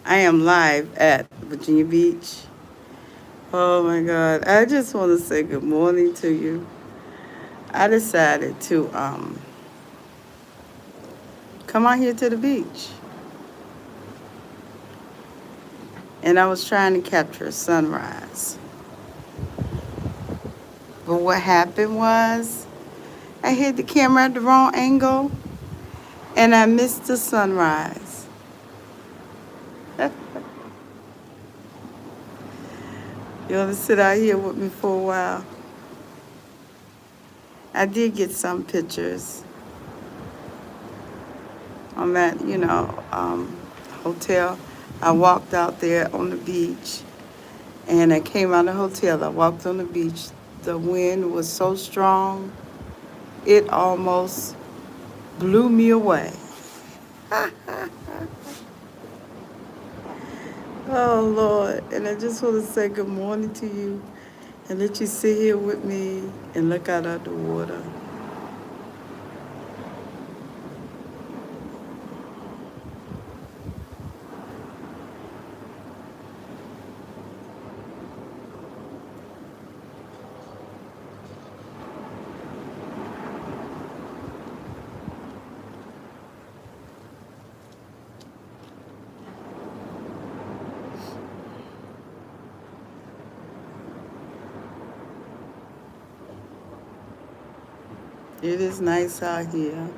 I am live at Virginia Beach. Oh my God. I just want to say good morning to you. I decided to come out here to the beach. And I was trying to capture a sunrise. But what happened was I hit the camera at the wrong angle and I missed the sunrise. You want to sit out here with me for a while? I did get some pictures. I'm at, hotel. I walked out there on the beach and I came out of the hotel. I walked on the beach. The wind was so strong, it almost blew me away. Oh, Lord. And I just want to say good morning to you and let you sit here with me and look out at the water. It is nice out here.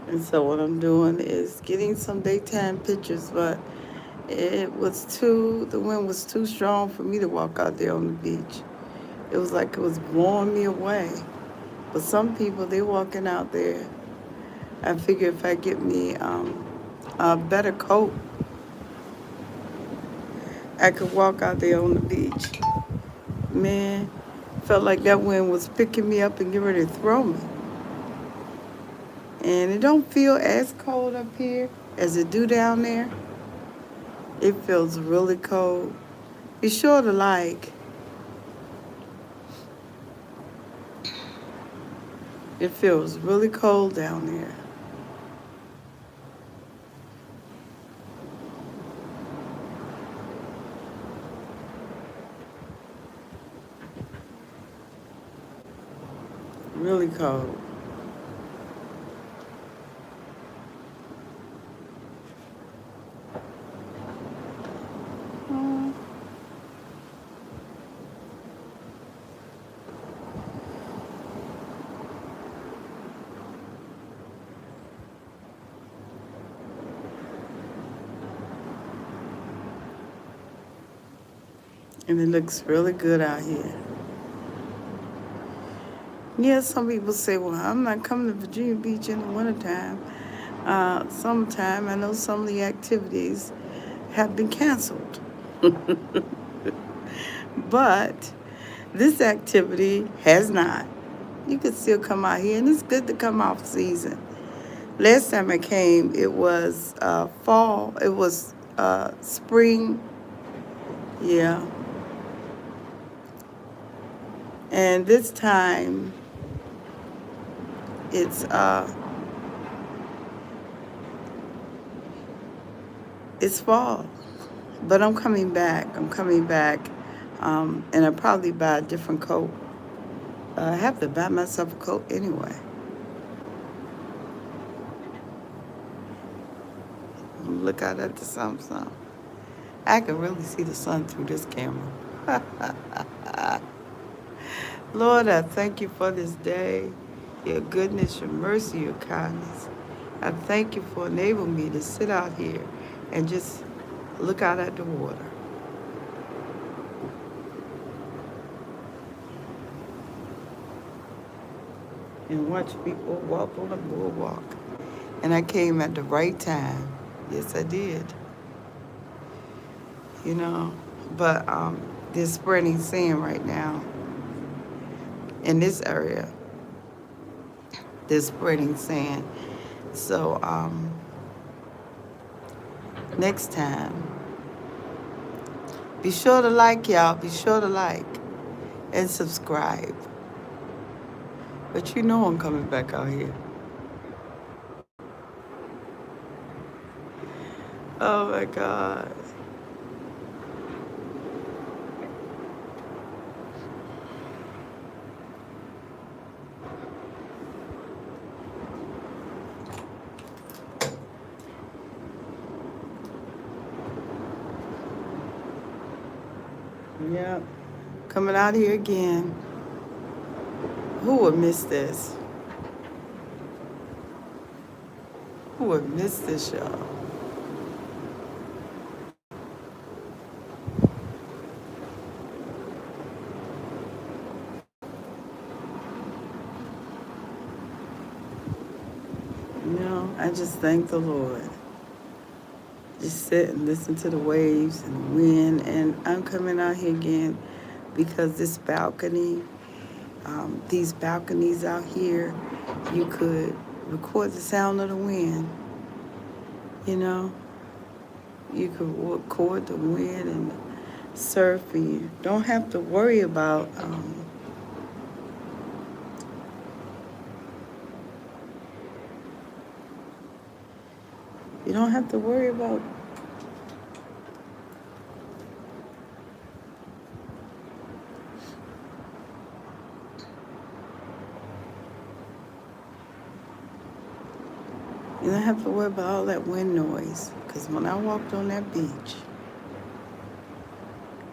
And so what I'm doing is getting some daytime pictures, but the wind was too strong for me to walk out there on the beach. It was like it was blowing me away. But some people, they walking out there. I figure if I get me a better coat, I could walk out there on the beach. Man, felt like that wind was picking me up and getting ready to throw me. And it don't feel as cold up here as it do down there. It feels really cold. Be sure to like. It feels really cold down there. Really cold. Mm. And it looks really good out here. Yeah, some people say, well, I'm not coming to Virginia Beach in the wintertime. Summertime, I know some of the activities have been canceled. But this activity has not. You could still come out here, and it's good to come off season. Last time I came, it was fall. It was spring. Yeah. And this time, it's it's fall. But I'm coming back. I'm coming back, and I'll probably buy a different coat. I have to buy myself a coat anyway. Look out at the sun. I can really see the sun through this camera. Lord, I thank you for this day, your goodness, your mercy, your kindness. I thank you for enabling me to sit out here and just look out at the water and watch people walk on the boardwalk. And I came at the right time. Yes, I did. You know, but they're spreading sand right now in this area. They're spreading sand. So next time, be sure to like, y'all. Be sure to like. and subscribe. But you know I'm coming back out here. Oh my God. Yep. Coming out here again. Who would miss this? Who would miss this, y'all? I just thank the Lord. Just sit and listen to the waves and the wind. And I'm coming out here again because this balcony, these balconies out here, you could record the sound of the wind. You know, you could record the wind and surf, and you don't have to worry about you don't have to worry about you don't have to worry about all that wind noise. Because when I walked on that beach,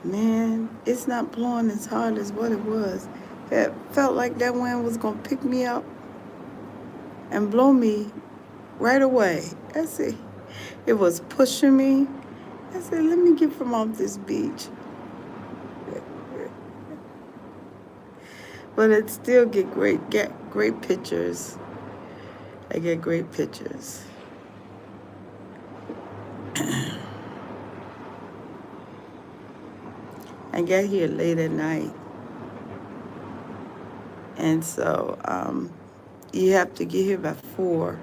man, it's not blowing as hard as what it was. It felt like that wind was going to pick me up and blow me right away. I said, it was pushing me. I said, let me get from off this beach. But it still get great pictures. I get great pictures. I get here late at night. And so you have to get here by 4.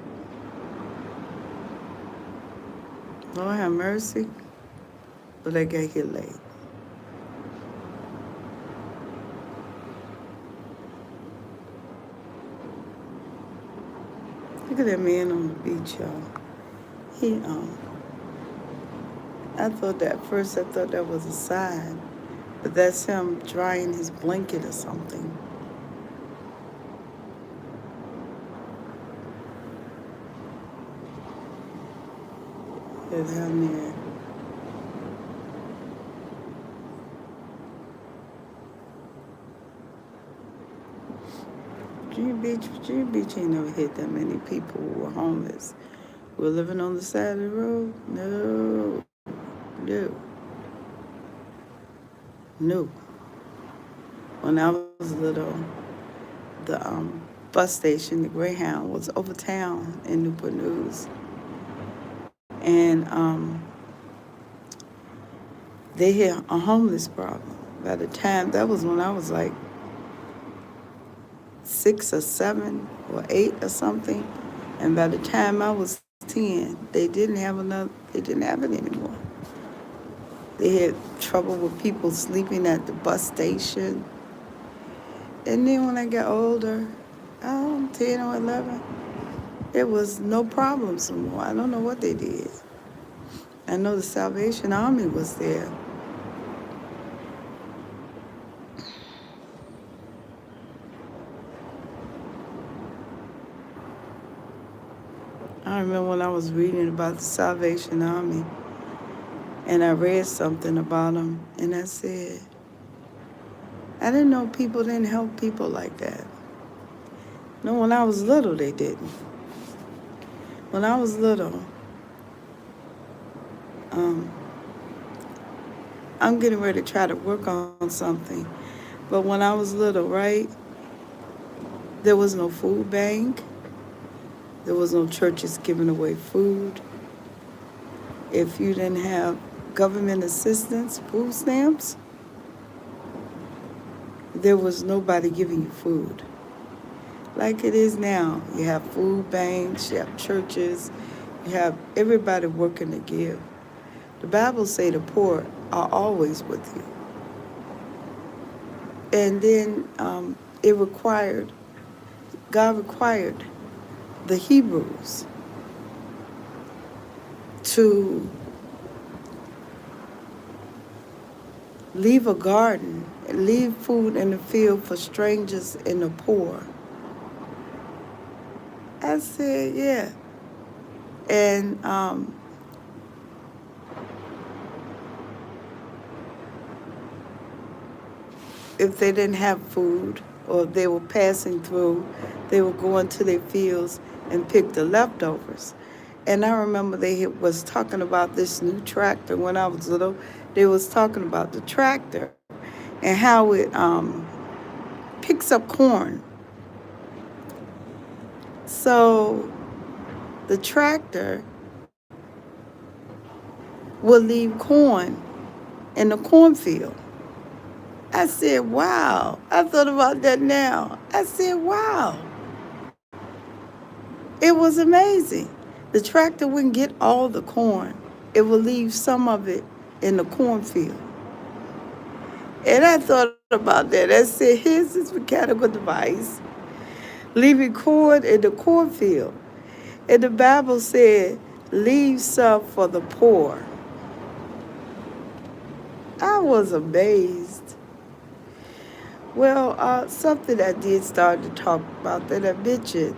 Lord have mercy. But I got here late. Look at that man on the beach, y'all. He I thought that was a sign, but that's him drying his blanket or something. They're down there. Virginia Beach ain't never hit that many people who were homeless. We're living on the side of the road? No. When I was little, the bus station, the Greyhound, was over town in Newport News. And they had a homeless problem. By the time, that was when I was like 6 or 7 or 8 or something. And by the time I was 10, they didn't have it anymore. They had trouble with people sleeping at the bus station. And then when I got older, 10 or 11, there was no problems anymore. I don't know what they did. I know the Salvation Army was there. I remember when I was reading about the Salvation Army, and I read something about them, and I said, I didn't know people didn't help people like that. No, when I was little, they didn't. When I was little, I'm getting ready to try to work on something. But when I was little, right, there was no food bank. There was no churches giving away food. If you didn't have government assistance, food stamps, there was nobody giving you food. Like it is now. You have food banks, you have churches, you have everybody working to give. The Bible say the poor are always with you. And then it required, God required the Hebrews to leave a garden, leave food in the field for strangers and the poor. I said, yeah. And if they didn't have food or if they were passing through, they would go into their fields and pick the leftovers. And I remember they was talking about this new tractor when I was little. They was talking about the tractor and how it picks up corn. So the tractor will leave corn in the cornfield. I said, wow. I thought about that now. I said, wow. It was amazing. The tractor wouldn't get all the corn. It would leave some of it in the cornfield. And I thought about that. I said, here's this mechanical device leaving corn in the cornfield. And the Bible said, leave some for the poor. I was amazed. Well, something I did start to talk about that I mentioned,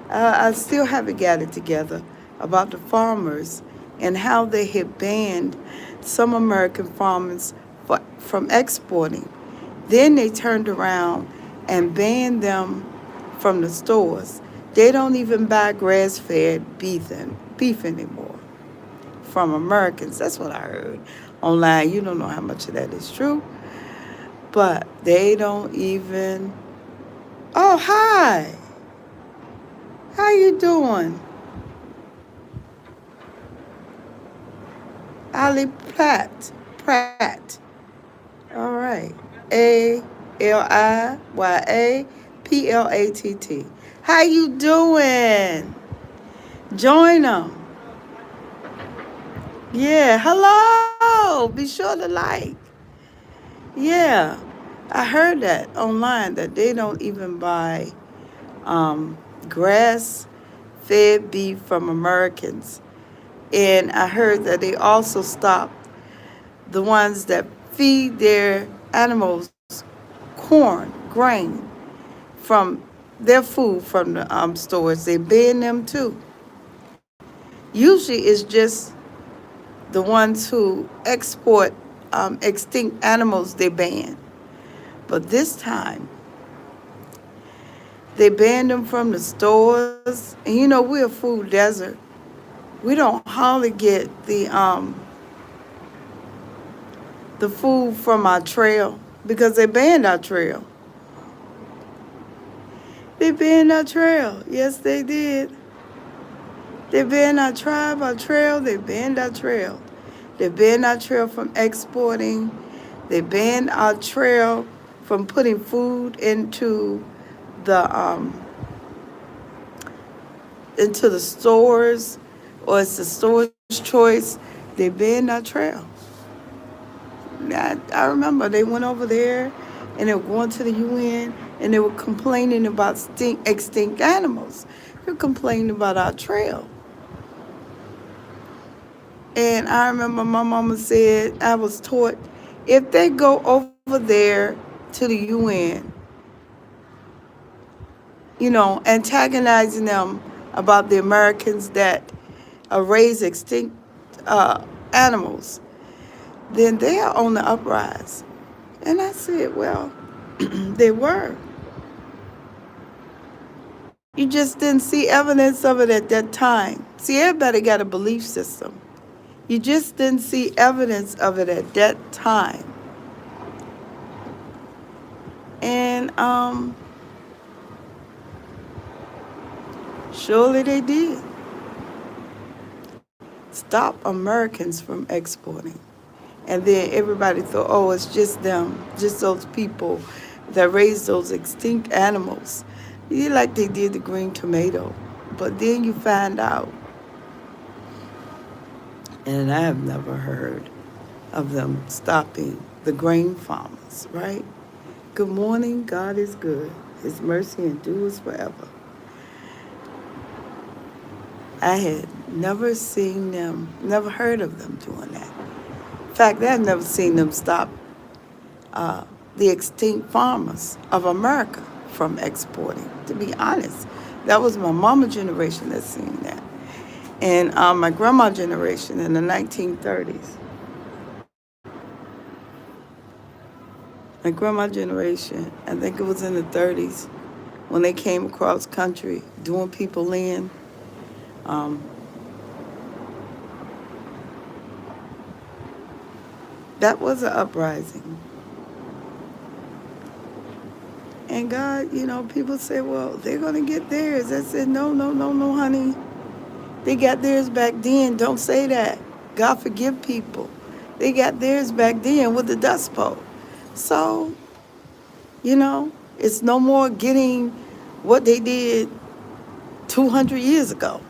I still haven't got it together, about the farmers and how they had banned some American farmers from exporting. Then they turned around and banned them from the stores. They don't even buy grass-fed beef anymore from Americans. That's what I heard online. You don't know how much of that is true. But they don't even. Oh, hi. How you doing? Ali Platt. Pratt. All right. ALIYAPLATT. How you doing? Join them. Yeah. Hello. Be sure to like. Yeah. I heard that online that they don't even buy grass fed beef from Americans. And I heard that they also stopped the ones that feed their animals corn, grain from their food from the stores. They ban them too. Usually it's just the ones who export extinct animals they ban. But this time, they banned them from the stores. And you know, we're a food desert. We don't hardly get the food from our trail because they banned our trail. They banned our trail. Yes, they did. They banned our tribe, our trail. They banned our trail. They banned our trail from exporting. They banned our trail from putting food the into the stores, or it's the store's choice. They banned our trail. I remember they went over there and they were going to the UN and they were complaining about extinct animals. They were complaining about our trail. And I remember my mama said, I was taught, if they go over there to the UN, antagonizing them about the Americans that raise extinct animals, then they are on the uprise. And I said, well, they were. You just didn't see evidence of it at that time. See, everybody got a belief system. You just didn't see evidence of it at that time. And surely they did. Stop Americans from exporting. And then everybody thought, oh, it's just them, just those people that raise those extinct animals. Like they did the green tomato. But then you find out, and I have never heard of them stopping the grain farmers, right? Good morning, God is good. His mercy endures forever. I had never seen them, never heard of them doing that. In fact, I've never seen them stop uh, the extinct farmers of America from exporting. To be honest, that was my mama generation that seen that, and my grandma generation in the 1930s. My grandma generation, I think it was in the 30s, when they came across country doing people in. Um, that was an uprising. And God, people say, well, they're going to get theirs. I said, no, no, no, no, honey. They got theirs back then. Don't say that. God forgive people. They got theirs back then with the Dust Bowl. So, it's no more getting what they did 200 years ago.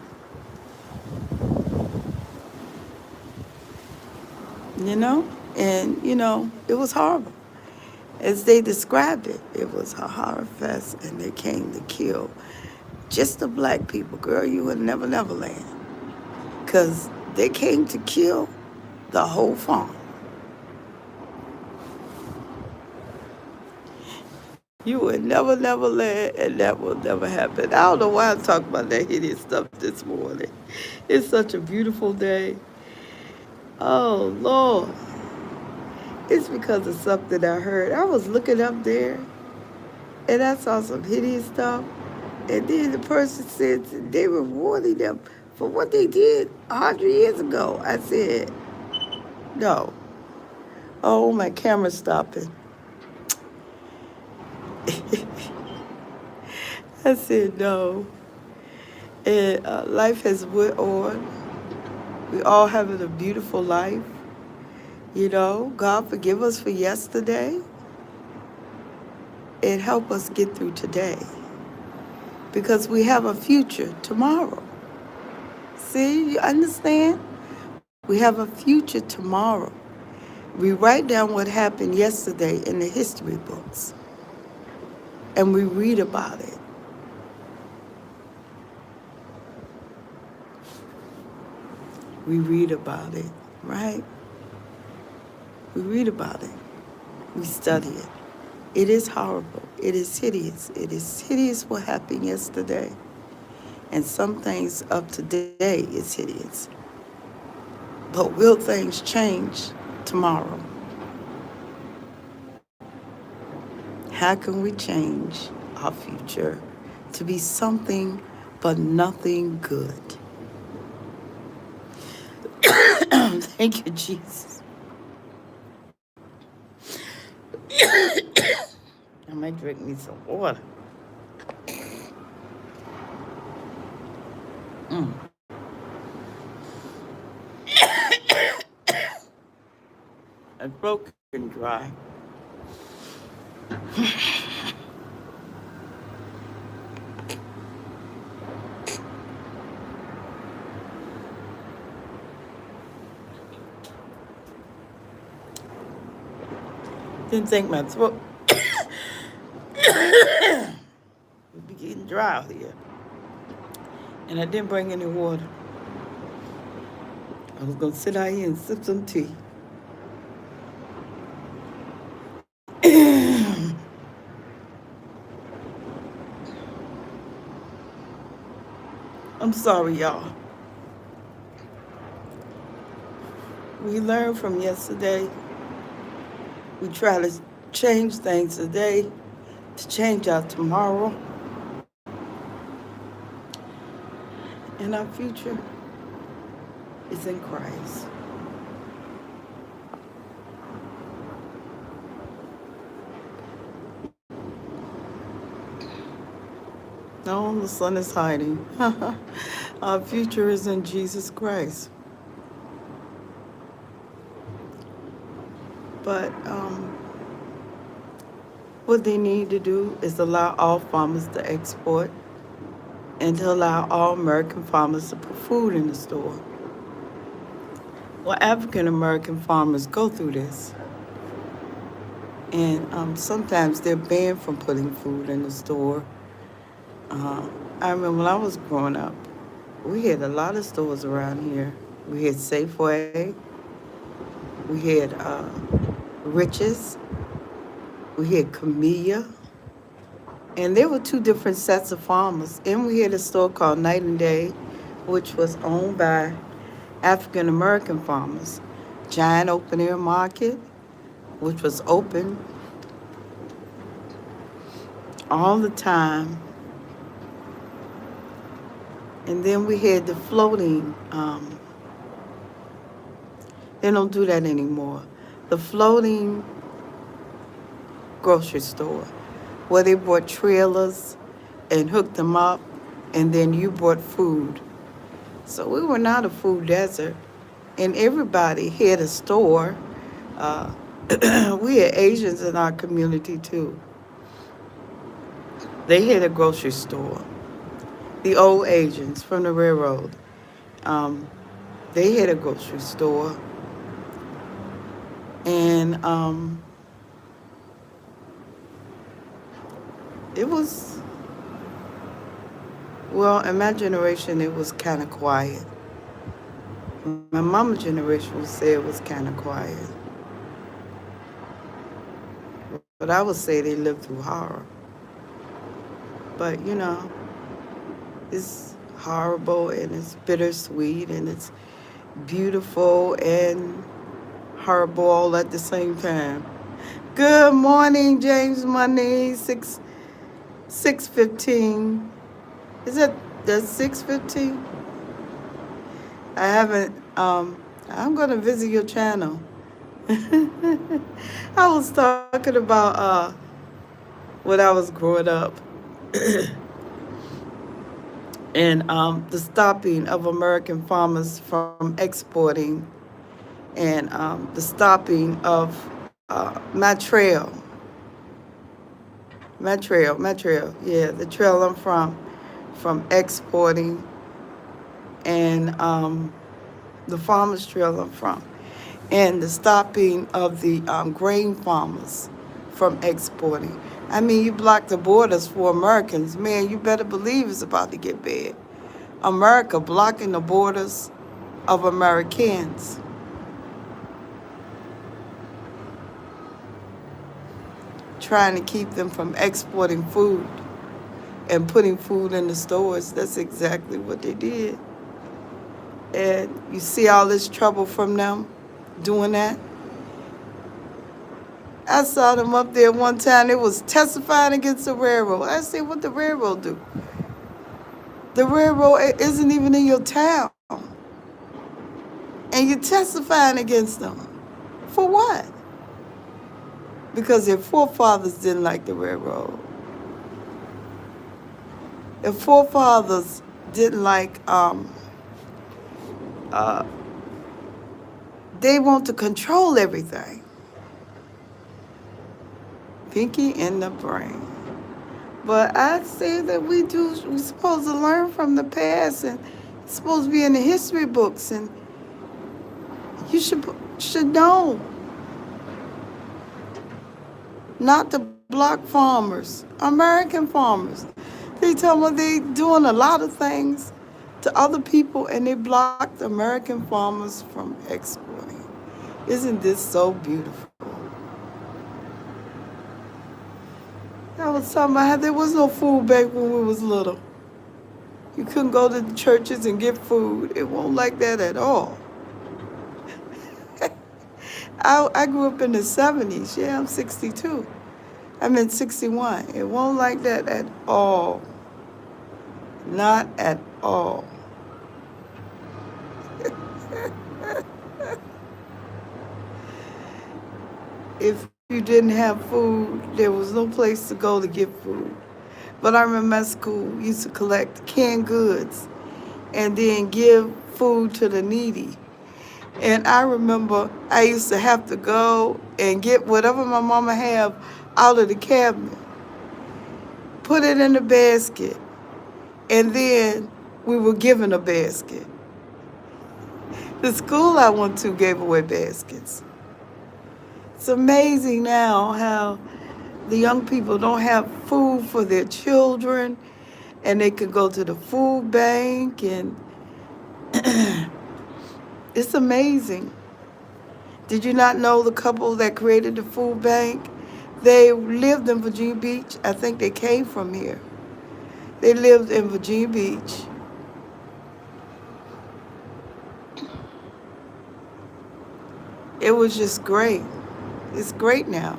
you know? And, it was horrible. As they described it, it was a horror fest, and they came to kill just the black people. Girl, you would never land. Because they came to kill the whole farm. You would never land, and that will never happen. I don't know why I'm talking about that hideous stuff this morning. It's such a beautiful day. Oh, Lord. It's because of something I heard. I was looking up there, and I saw some hideous stuff. And then the person said they were rewarding them for what they did 100 years ago. I said, no. Oh, my camera's stopping. I said, no. And life has went on. We all having a beautiful life. God forgive us for yesterday and help us get through today. Because we have a future tomorrow. See, you understand? We have a future tomorrow. We write down what happened yesterday in the history books. And we read about it. We read about it, right? We read about it. We study it. It is horrible. It is hideous. It is hideous what happened yesterday. And some things up today is hideous. But will things change tomorrow? How can we change our future to be something but nothing good? Thank you, Jesus. I might drink me some water. Mm. I'm broken dry. Didn't think my throat would be getting dry out here. And I didn't bring any water. I was going to sit out here and sip some tea. I'm sorry, y'all. We learned from yesterday. We try to change things today to change our tomorrow. And our future is in Christ. No, the sun is hiding. Our future is in Jesus Christ. But what they need to do is allow all farmers to export and to allow all American farmers to put food in the store. Well, African American farmers go through this. And sometimes they're banned from putting food in the store. Uh, I remember when I was growing up, we had a lot of stores around here. We had Safeway, we had Riches, we had Camilla, and there were two different sets of farmers. And we had a store called Night and Day, which was owned by African American farmers. Giant open air market, which was open all the time. And then we had the floating, they don't do that anymore. The floating grocery store, where they brought trailers and hooked them up, and then you brought food. So we were not a food desert, and everybody had a store. Uh, we had Asians in our community too. They had a grocery store. The old Asians from the railroad, um, they had a grocery store, and it was, well, in my generation, it was kind of quiet. My mama's generation would say it was kind of quiet, but I would say they lived through horror. But it's horrible and it's bittersweet and it's beautiful and horrible all at the same time. Good morning, James Money. 6:15. Is that that's 6:15? I haven't. I'm gonna visit your channel. I was talking about when I was growing up, and the stopping of American farmers from exporting, and the stopping of my trail, yeah, the trail I'm from exporting, and the farmers trail I'm from, and the stopping of the grain farmers from exporting. I mean, you block the borders for Americans, man, you better believe it's about to get bad. America blocking the borders of Americans. Trying to keep them from exporting food and putting food in the stores. That's exactly what they did. And you see all this trouble from them doing that. I saw them up there one time. They was testifying against the railroad. I said, what the railroad do? The railroad isn't even in your town. And you're testifying against them. For what? Because their forefathers didn't like the railroad. Their forefathers didn't like, they want to control everything. Pinky in the brain. But I say that we're supposed to learn from the past, and it's supposed to be in the history books, and you should know not to block farmers, American farmers. They tell me they doing a lot of things to other people, and they blocked American farmers from exporting. Isn't this so beautiful? I was talking about how there was no food back when we was little. You couldn't go to the churches and get food. It won't like that at all. I grew up in the 70s. Yeah, I'm 62. I'm in 61. It won't like that at all. Not at all. If you didn't have food, there was no place to go to get food. But I remember my school used to collect canned goods and then give food to the needy. And I remember I used to have to go and get whatever my mama had out of the cabinet, put it in the basket, and then we were given a basket. The school I went to gave away baskets. It's amazing now how the young people don't have food for their children, and they can go to the food bank, and it's amazing. Did you not know the couple that created the food bank? They lived in Virginia Beach. I think they came from here. They lived in Virginia Beach. It was just great. It's great now.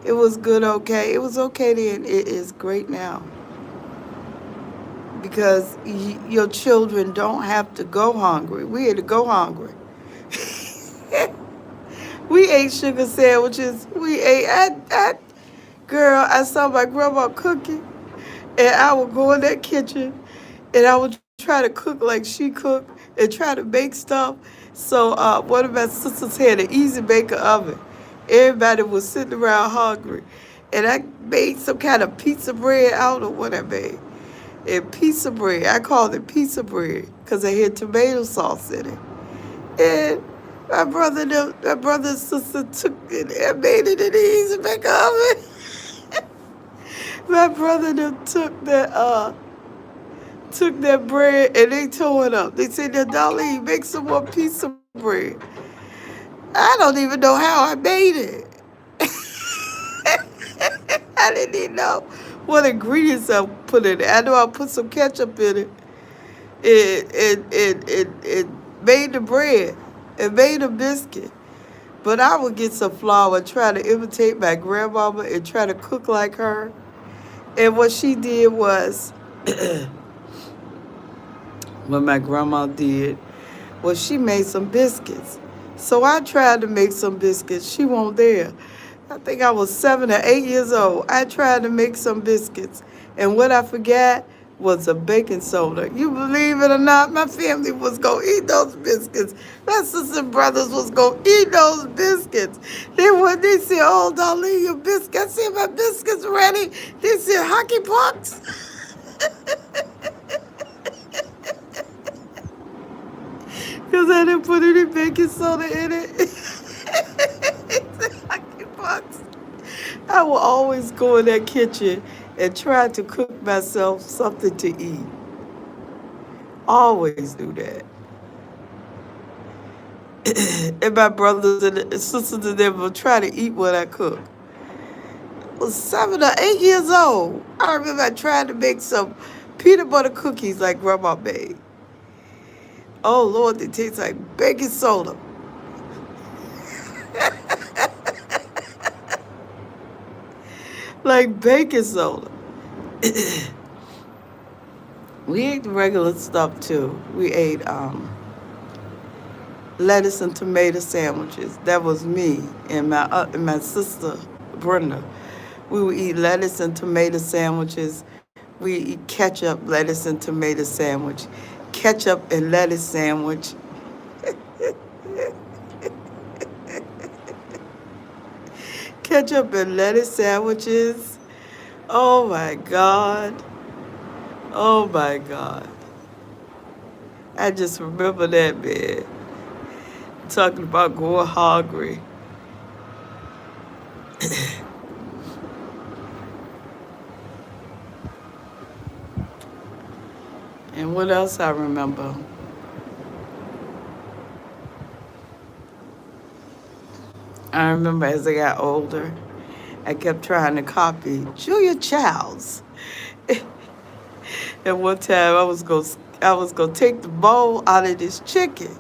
It was good, okay. It was okay then. It is great now. Because your children don't have to go hungry. We had to go hungry. We ate sugar sandwiches. We ate, girl, I saw my grandma cooking, and I would go in that kitchen, and I would try to cook like she cooked and try to make stuff. So one of my sisters had an easy baker oven. Everybody was sitting around hungry. And I made some kind of pizza bread. I don't know what I made. And pizza bread, I called it pizza bread because I had tomato sauce in it. And my brother and sister took it and made it in the easy baker oven. My brother and them took that bread and they tore it up. They said, now, Darlene, make some more pizza bread. I don't even know how I made it. I didn't even know what ingredients I put in it. I know I put some ketchup in it. It made the bread. It made a biscuit. But I would get some flour and try to imitate my grandmama and try to cook like her. And what she did was, what my grandma did, was she made some biscuits. So I tried to make some biscuits. She wasn't there. I think I was 7 or 8 years old. I tried to make some biscuits. And what I forgot was a baking soda. You believe it or not, my family was going to eat those biscuits. My sisters and brothers was going to eat those biscuits. They said, oh, Darlene, your biscuits. I said, my biscuits ready. They said, hockey pucks. Because I didn't put any baking soda in it. Hockey pucks. I will always go in that kitchen and try to cook myself something to eat. Always do that. And my brothers and sisters and them will try to eat what I cook. I was 7 or 8 years old. I remember I tried to make some peanut butter cookies like Grandma made. Oh, Lord, they taste like baking soda. Like baking soda. We ate the regular stuff too. We ate lettuce and tomato sandwiches. That was me and my sister Brenda. We would eat lettuce and tomato sandwiches. We eat ketchup, lettuce, and tomato sandwich. Ketchup and lettuce sandwich. Ketchup and lettuce sandwiches. Oh my God. Oh my God. I just remember that, man. Talking about going hungry. And what else I remember? I remember as I got older, I kept trying to copy Julia Childs. And one time I was gonna take the bowl out of this chicken.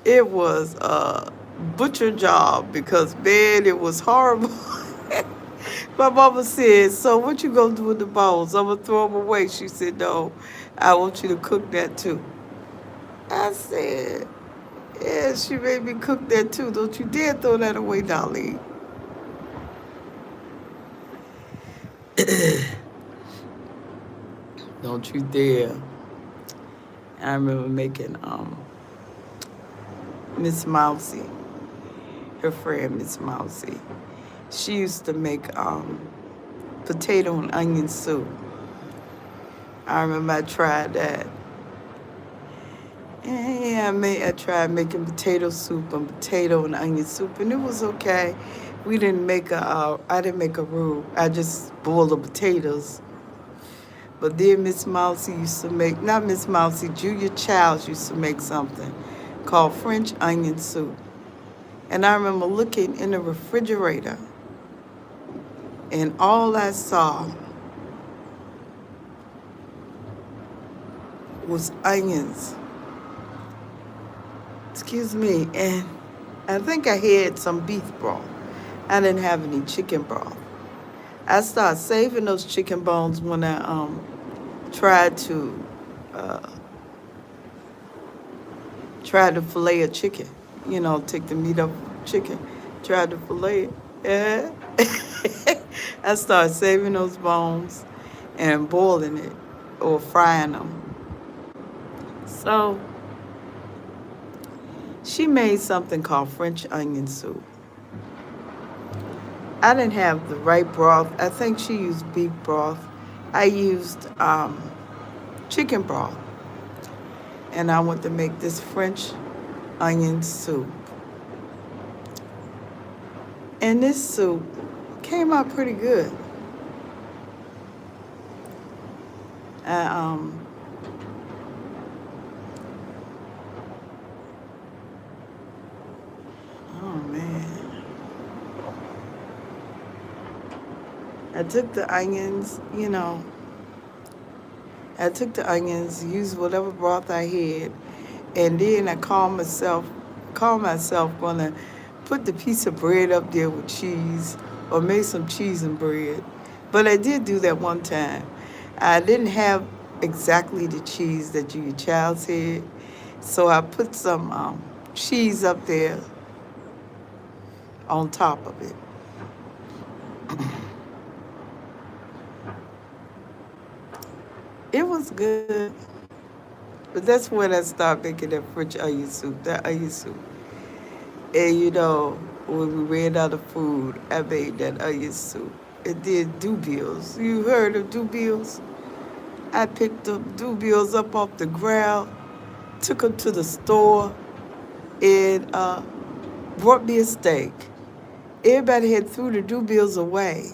It was a butcher job because man, it was horrible. My mama said, so what you gonna do with the bones? I'm gonna throw them away. She said, no, I want you to cook that too. I said, yeah, she made me cook that too. Don't you dare throw that away, Darlene. Don't you dare. I remember making Miss Mousy, her friend Miss Mousy. She used to make potato and onion soup. I remember I tried that. Yeah, I tried making potato soup and potato and onion soup, and it was okay. We didn't make a. I didn't make a roux. I just boiled the potatoes. But then Miss Mousy used to make, not Miss Mousy, Julia Childs used to make something called French onion soup. And I remember looking in the refrigerator, and all I saw was onions. Excuse me. And I think I had some beef broth. I didn't have any chicken broth. I started saving those chicken bones when I tried to uh, fillet a chicken. You know, take the meat off chicken. Tried to fillet it. Yeah. I started saving those bones and boiling it or frying them. So she made something called French onion soup. I didn't have the right broth. I think she used beef broth. I used chicken broth. And I went to make this French onion soup. And this soup came out pretty good. I, oh man. I took the onions, I took the onions, used whatever broth I had, and then I called myself gonna put the piece of bread up there with cheese or make some cheese and bread. But I did do that one time. I didn't have exactly the cheese that Julia Childs had, so I put some cheese up there on top of it. It was good, but that's when I started making that French onion soup, that onion soup. And when we ran out of food, I made that onion soup. And then dubios. You heard of dubios? I picked the dubios up off the ground, took them to the store, and brought me a steak. Everybody had threw the dubios away.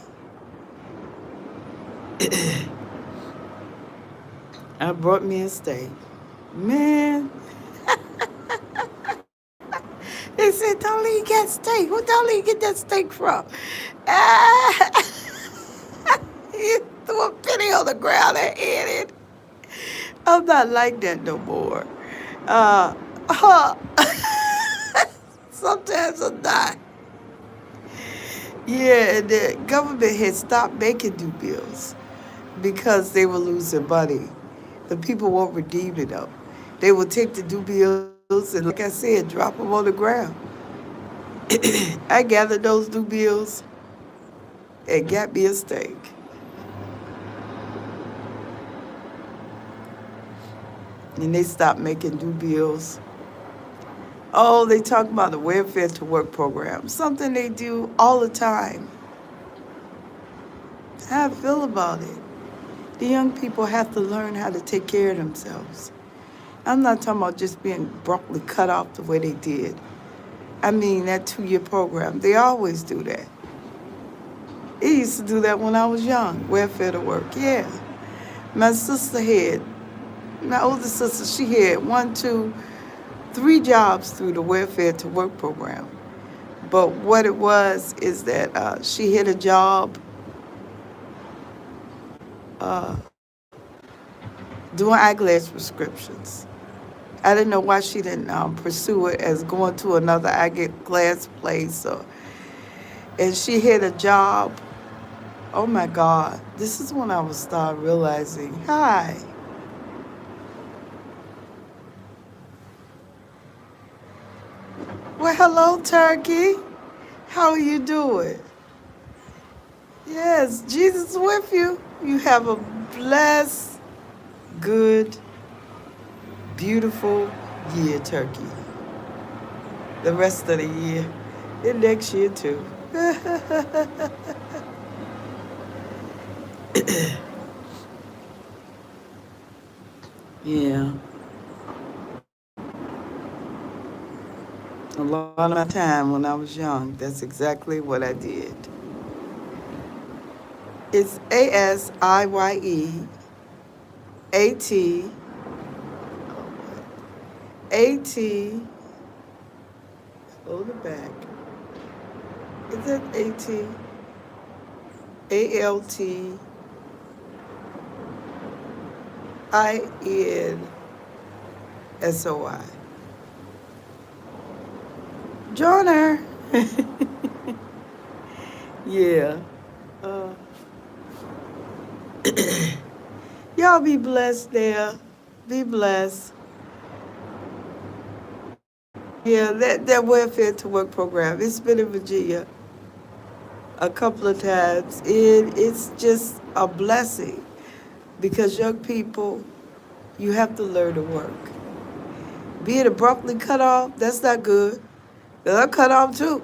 I brought me a steak. Man, they said, Darlene get steak. Where Darlene get that steak from? Ah, he threw a penny on the ground and ate it. I'm not like that no more. Uh, uh, Sometimes I'm not. Yeah, and the government had stopped making new bills because they were losing money. The people weren't redeeming them. They would take the new bills and, like I said, drop them on the ground. I gathered those new bills and got me a steak. And they stopped making new bills. Oh, they talk about the welfare to work program, something they do all the time. How I feel about it. The young people have to learn how to take care of themselves. I'm not talking about just being abruptly cut off the way they did. I mean, that 2-year program, they always do that. They used to do that when I was young, welfare to work, yeah. My sister had, my older sister, she had 1, 2, 3 jobs through the welfare to work program. But what it was is that she had a job uh, doing eyeglass prescriptions. I didn't know why she didn't pursue it as going to another eyeglass place. And she had a job. Oh my God, this is when I was start realizing, hi. Well, hello, Turkey. How are you doing? Yes, Jesus is with you. You have a blessed, good, beautiful year, Turkey. The rest of the year. And next year, too. Yeah. A lot of my time when I was young, that's exactly what I did. It's ASIYEATAT. Hold it back. Is that ALTINSOI? Joiner. Yeah. Uh, y'all be blessed there. Be blessed. Yeah, that welfare to work program. It's been in Virginia a couple of times. It's just a blessing because young people, you have to learn to work. Being abruptly cut off, that's not good. They're cut off too.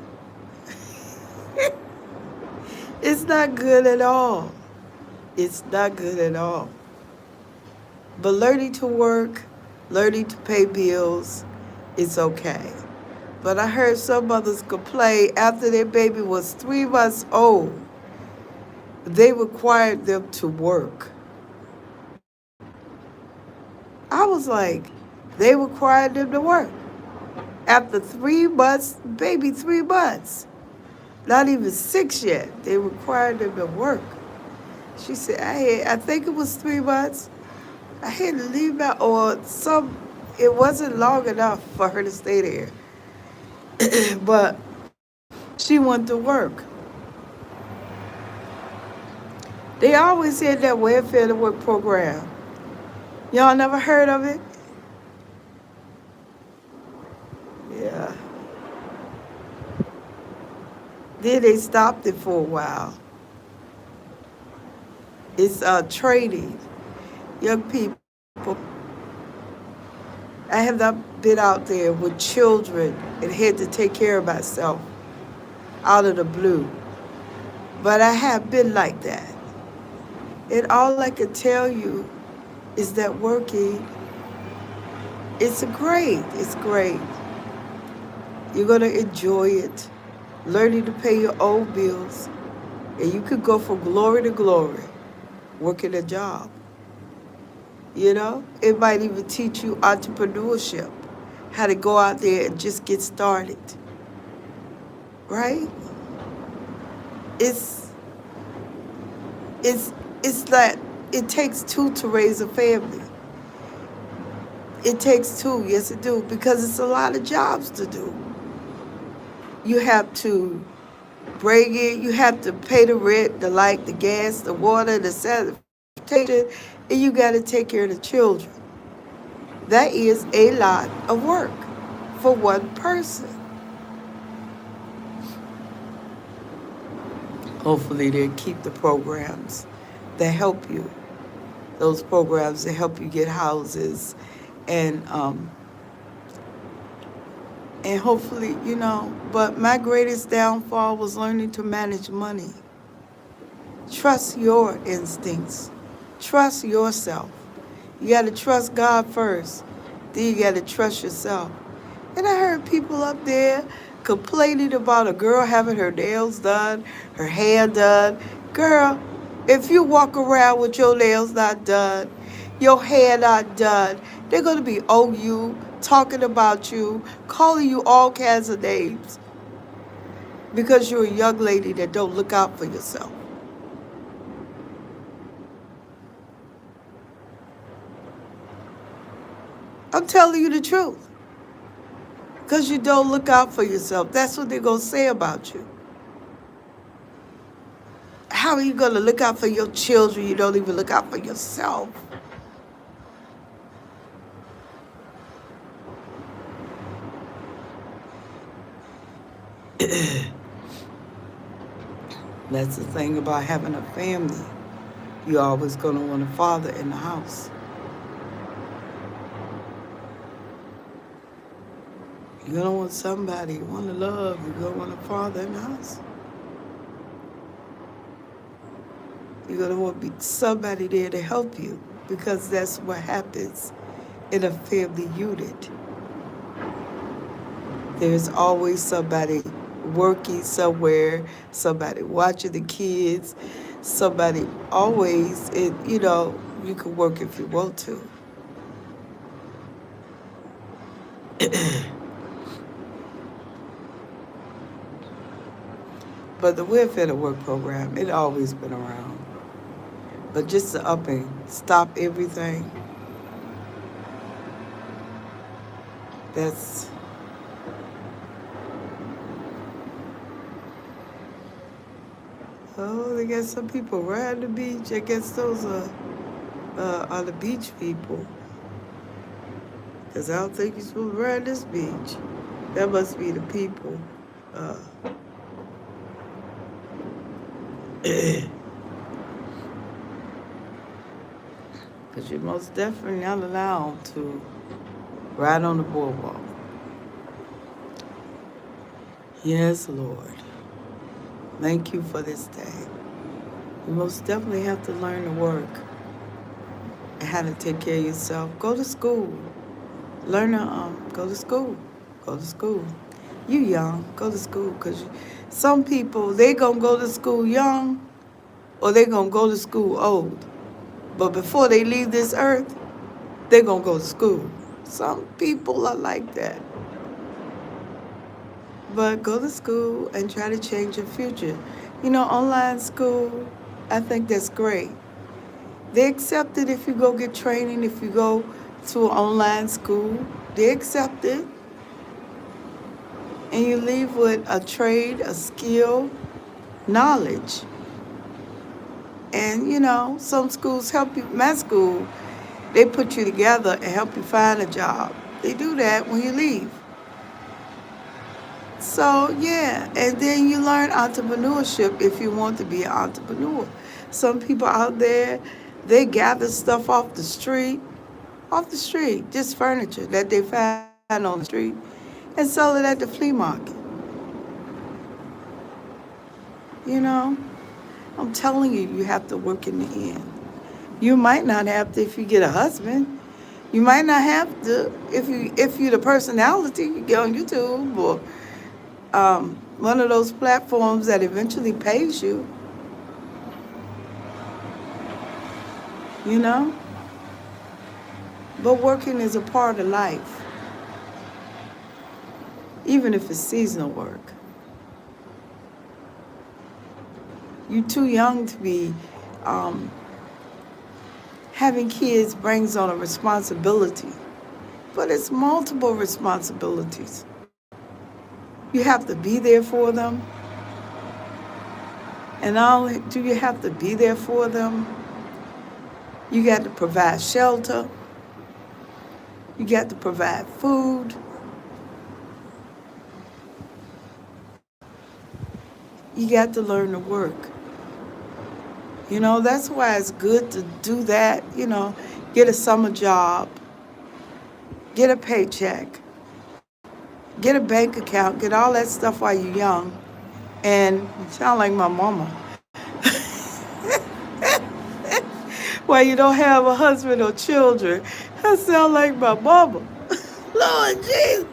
It's not good at all. It's not good at all. But learning to work, learning to pay bills, it's okay. But I heard some mothers complain after their baby was 3 months old, they required them to work. I was like, they required them to work. After 3 months, baby, 3 months. Not even 6 yet. They required them to work. She said, I think it was 3 months. I had to leave out, or it wasn't long enough for her to stay there. But she went to work. They always had that welfare to work program. Y'all never heard of it? Yeah. Then they stopped it for a while. It's training young people. I have not been out there with children and had to take care of myself out of the blue. But I have been like that. And all I can tell you is that working, it's great. It's great. You're going to enjoy it. Learning to pay your own bills. And you could go from glory to glory working a job. You know, it might even teach you entrepreneurship, how to go out there and just get started. Right? It's like it takes two to raise a family. It takes two, yes it do, because it's a lot of jobs to do. You have to bring in, you have to pay the rent, the light, the gas, the water, the sanitation, and you got to take care of the children. That is a lot of work for one person. Hopefully they'll keep the programs that help you. Those programs that help you get houses and hopefully, but my greatest downfall was learning to manage money. Trust your instincts. Trust yourself. You got to trust God first. Then you got to trust yourself. And I heard people up there complaining about a girl having her nails done, her hair done. Girl, if you walk around with your nails not done, your hair not done, they're going to be on you, talking about you, calling you all kinds of names because you're a young lady that don't look out for yourself. I'm telling you the truth. Because you don't look out for yourself. That's what they're going to say about you. How are you going to look out for your children? You don't even look out for yourself. That's the thing about having a family. You're always going to want a father in the house. You're going to want somebody you want to love. You're going to want a father in the house. You're going to want somebody there to help you because that's what happens in a family unit. There's always somebody working somewhere, somebody watching the kids, somebody always, you can work if you want to. But the welfare to work program, it always been around. But just to up and stop everything, that's, oh, they got some people right on the beach. I guess those are the beach people. Because I don't think you're supposed to ride this beach. That must be the people. Uh, Because you're most definitely not allowed to ride on the boardwalk. Yes, Lord. Thank you for this day. You most definitely have to learn to work and how to take care of yourself. Go to school. Learn to go to school. Go to school. You young, go to school. Because some people, they going to go to school young or they going to go to school old. But before they leave this earth, they're going to go to school. Some people are like that. But go to school and try to change your future. Online school, I think that's great. They accept it if you go get training, if you go to an online school. They accept it. And you leave with a trade, a skill, knowledge. And, some schools help you. My school, they put you together and help you find a job. They do that when you leave. So, yeah, and then you learn entrepreneurship if you want to be an entrepreneur. Some people out there, they gather stuff off the street, just furniture that they find on the street, and sell it at the flea market. You know, I'm telling you, you have to work in the end. You might not have to if you get a husband. You might not have to if you're the personality. You get on YouTube or one of those platforms that eventually pays you. You know, but working is a part of life, even if it's seasonal work. You're too young to be having kids brings on a responsibility, but it's multiple responsibilities. You have to be there for them, and not only do you have to be there for them, you got to provide shelter, you got to provide food, you got to learn to work. That's why it's good to do that, get a summer job, get a paycheck, get a bank account, get all that stuff while you're young. And you sound like my mama. While you don't have a husband or children, I sound like my mama. Lord Jesus.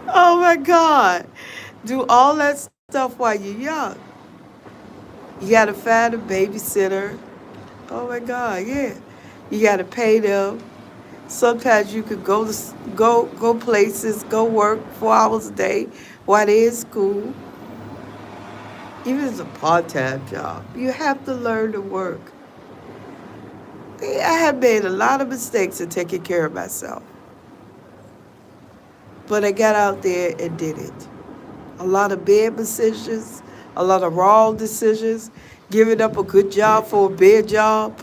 Oh my God. Do all that stuff while you're young. You got to find a babysitter. Oh my God, yeah. You got to pay them. Sometimes you could go places, go work 4 hours a day while they're in school. Even if it's a part-time job, you have to learn to work. I have made a lot of mistakes in taking care of myself. But I got out there and did it. A lot of bad decisions, a lot of wrong decisions, giving up a good job for a bad job.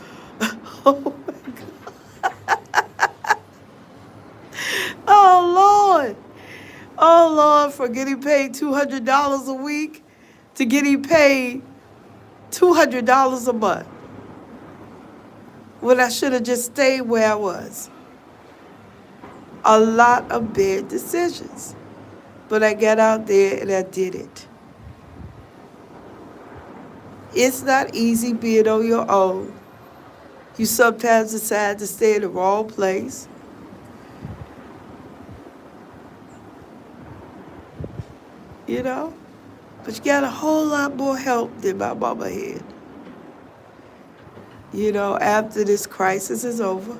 Oh my God. Oh Lord. Oh Lord, for getting paid $200 a week to getting paid $200 a month. When I should have just stayed where I was. A lot of bad decisions. But I got out there and I did it. It's not easy being on your own. You sometimes decide to stay in the wrong place. You know? But you got a whole lot more help than my mama had. You know, after this crisis is over,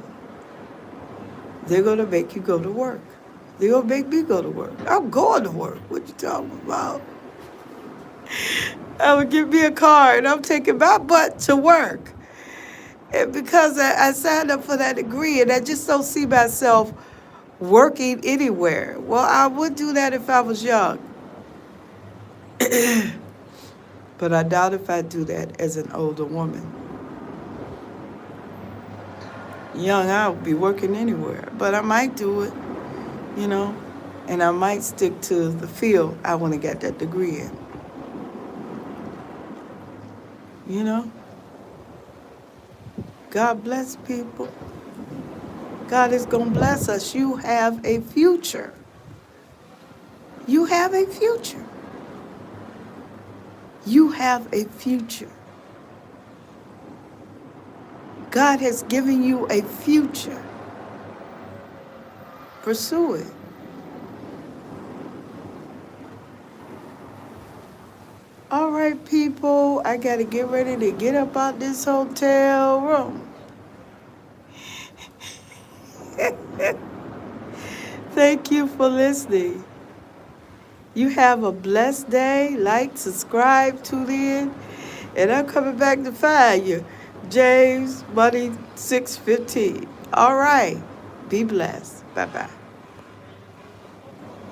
they're going to make you go to work. They're going to make me go to work. I'm going to work. What you talking about? I would give me a car and I'm taking my butt to work. And because I signed up for that degree and I just don't see myself working anywhere. Well, I would do that if I was young. But I doubt if I do that as an older woman. Young, I would be working anywhere. But I might do it, you know, and I might stick to the field I want to get that degree in. You know? God bless people. God is going to bless us. You have a future. You have a future. You have a future. God has given you a future. Pursue it. All right, people, I got to get ready to get up out this hotel room. Thank you for listening. You have a blessed day. Like, subscribe, tune in, and I'm coming back to find you. James Money 615. All right. Be blessed. Bye-bye.